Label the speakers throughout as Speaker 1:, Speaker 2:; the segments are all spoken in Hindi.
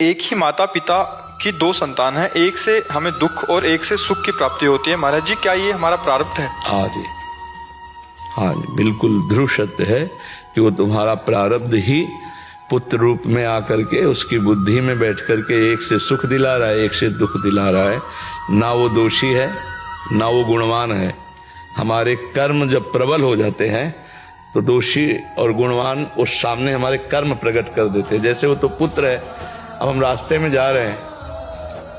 Speaker 1: एक ही माता पिता की दो संतान है, एक से हमें दुख और एक से सुख की प्राप्ति होती है। महाराज जी, क्या ये हमारा प्रारब्ध है?
Speaker 2: हाँ जी, हाँ जी, बिल्कुल ध्रुव सत्य है कि वो तुम्हारा प्रारब्ध ही पुत्र रूप में आकर के उसकी बुद्धि में बैठ करके एक से सुख दिला रहा है, एक से दुख दिला रहा है। ना वो दोषी है, ना वो गुणवान है। हमारे कर्म जब प्रबल हो जाते हैं तो दोषी और गुणवान उस सामने हमारे कर्म प्रकट कर देते हैं। जैसे वो तो पुत्र है, अब हम रास्ते में जा रहे हैं,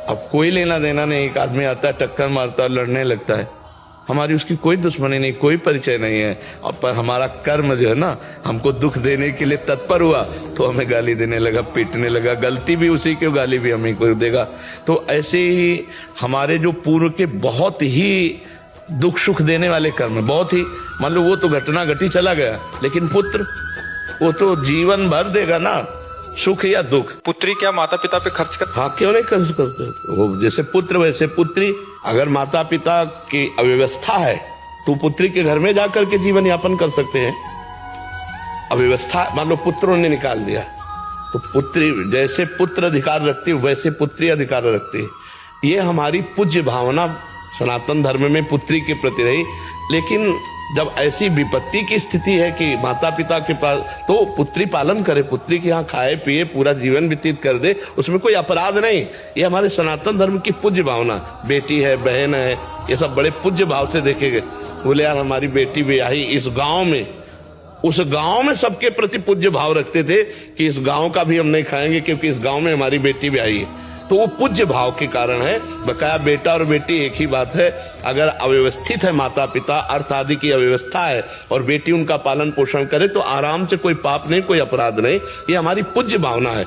Speaker 2: अब कोई लेना देना नहीं, एक आदमी आता है, टक्कर मारता है, लड़ने लगता है, हमारी उसकी कोई दुश्मनी नहीं, कोई परिचय नहीं है, पर हमारा कर्म जो है ना हमको दुख देने के लिए तत्पर हुआ तो हमें गाली देने लगा, पीटने लगा, गलती भी उसी की, गाली भी हमें को देगा। तो ऐसे ही हमारे जो पूर्व के बहुत ही दुख सुख देने वाले कर्म, बहुत ही, मान लो वो तो घटना घटी चला गया, लेकिन पुत्र वो तो जीवन भर देगा ना, सुख या दुख।
Speaker 1: पुत्री क्या माता पिता पे खर्च कर?
Speaker 2: हाँ, क्यों नहीं खर्च करते? वो जैसे पुत्र वैसे पुत्री। अगर माता पिता की अव्यवस्था है तो पुत्री के घर में जाकर के जीवन यापन कर सकते हैं। अव्यवस्था, मान लो पुत्रों ने निकाल दिया तो पुत्री, जैसे पुत्र अधिकार रखती है वैसे पुत्री अधिकार रखती है। ये हमारी पूज्य भावना सनातन धर्म में पुत्री के प्रति रही। लेकिन जब ऐसी विपत्ति की स्थिति है कि माता पिता के पास, तो पुत्री पालन करे, पुत्री के यहाँ खाए पिए पूरा जीवन व्यतीत कर दे, उसमें कोई अपराध नहीं। ये हमारे सनातन धर्म की पूज्य भावना। बेटी है, बहन है, ये सब बड़े पूज्य भाव से देखे गए। बोले यार हमारी बेटी ब्याही इस गांव में, उस गांव में सबके प्रति पूज्य भाव रखते थे कि इस गांव का भी हम नहीं खाएंगे क्योंकि इस गांव में हमारी बेटी ब्याही है। तो वो पूज्य भाव के कारण है। बकाया बेटा और बेटी एक ही बात है। अगर अव्यवस्थित है माता पिता, अर्थ आदि की अव्यवस्था है, और बेटी उनका पालन पोषण करे तो आराम से, कोई पाप नहीं, कोई अपराध नहीं। ये हमारी पूज्य भावना है।